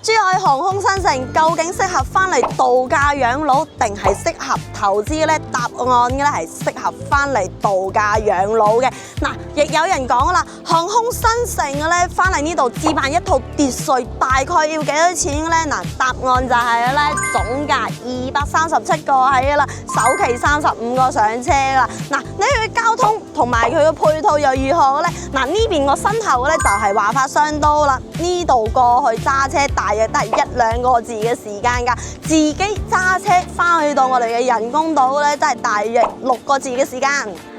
珠海航空新城究竟適合翻嚟度假養老，定係適合投資呢？答案嘅咧係適合翻嚟度假養老嘅。嗱，亦有人講啦，航空新城嘅咧翻嚟呢度置辦一套別墅，大概要幾多錢咧？嗱，答案就係咧總價237個起啦，首期35個上車啦。嗱，你去交通同埋佢嘅配套又如何咧？嗱，呢邊個身後咧就係華發商都啦，呢度過去揸車大約都係1-2個字嘅時間㗎，自己揸車翻去到我哋嘅人工島咧，真係大約6個字嘅時間。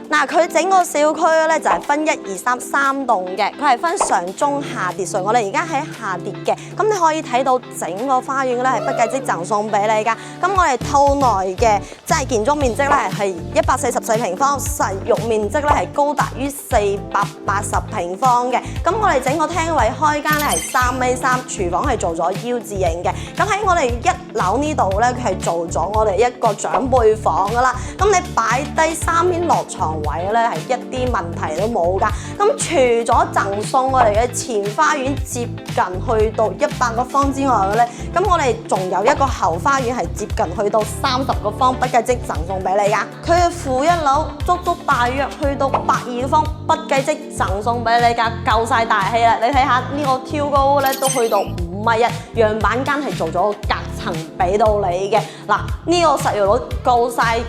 嗱，佢整個小區咧就係分1、2、3棟嘅，佢係分上中下疊墅。我哋而家喺下疊嘅，咁你可以睇到整個花園咧係不計即贈送俾你㗎。咁我哋套內嘅即係建築面積咧係144平方，實用面積咧係高達於480平方嘅。咁我哋整個廳位開間咧係3米3，廚房係做咗 U 字形嘅。咁喺我哋1樓呢度咧，佢係做咗我哋一個長輩房㗎啦。咁你擺低3邊落床位咧係一啲問題都冇㗎。咁除咗贈送我哋嘅前花園接近去到100個方之外嘅咧，咁我哋仲有一個後花園係接近去到30個方，不計即贈送俾你㗎。佢嘅負1樓足大約去到120個方，不計即贈送俾你㗎，夠晒大氣啦！你睇下呢個挑高咧都去到5.1米，樣板間係做咗個隔層俾到你嘅。嗱，呢個實用率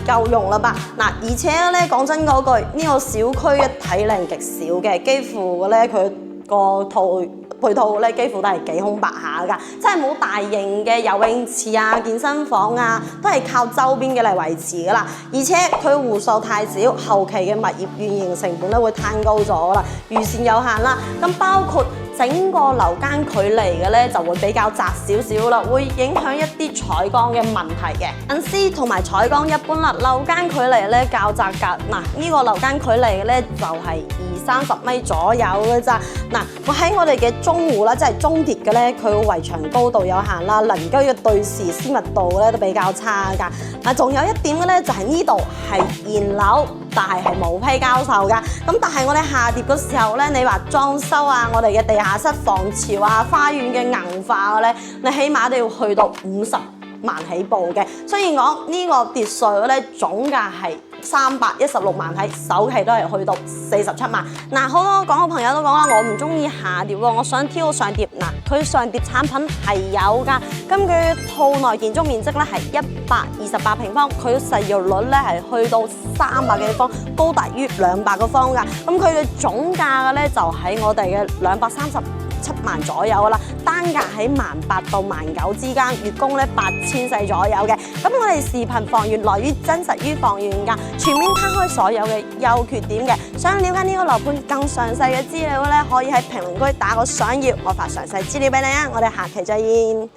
夠用啦吧？嗱，而且咧講真嗰句，呢個小區嘅體量極少嘅，幾乎咧佢個配套咧幾乎都係幾空白下㗎，真係冇大型嘅游泳池啊、健身房啊，都係靠周邊嘅嚟維持㗎啦。而且佢戶數太少，後期嘅物業運營成本咧會攤高咗啦，預算有限啦。咁包括整個樓間距離嘅咧就會比較窄少少啦，會影響一啲採光嘅問題嘅。隱私同埋採光一般啦，樓間距離咧較窄㗎。嗱，呢個樓間距離咧就係20-30米左右嘅咋。嗱，喺我哋嘅中戶啦，即係中疊嘅咧，佢個圍牆高度有限啦，鄰居嘅對視私密度咧都比較差㗎。嗱，仲有一點嘅咧就係呢度係現樓，但係冇批交售㗎。咁但係我哋下疊嘅時候咧，你話裝修啊，我哋嘅地下室防潮啊，花園嘅硬化嘅咧，你起碼都要去到50萬起步嘅。雖然講呢個別墅咧總價係316萬起，首期都係去到47萬。嗱，好多廣告朋友都講啦，我唔中意下疊喎，我想挑個上疊。嗱，佢上疊產品係有㗎，根據套內建築面積咧係128平方，佢實用率咧係去到300幾方，高達於200個方㗎。咁佢嘅總價嘅咧就喺我哋嘅237萬左右啦，單價喺18,000到19,000之間，月供咧8,400左右嘅。咁我哋視頻房源來於真實於房源㗎，全面攤開所有嘅優缺點嘅。想了解呢個樓盤更詳細嘅資料咧，可以喺評論區打個想要，我發詳細資料俾你啊！我哋下期再見。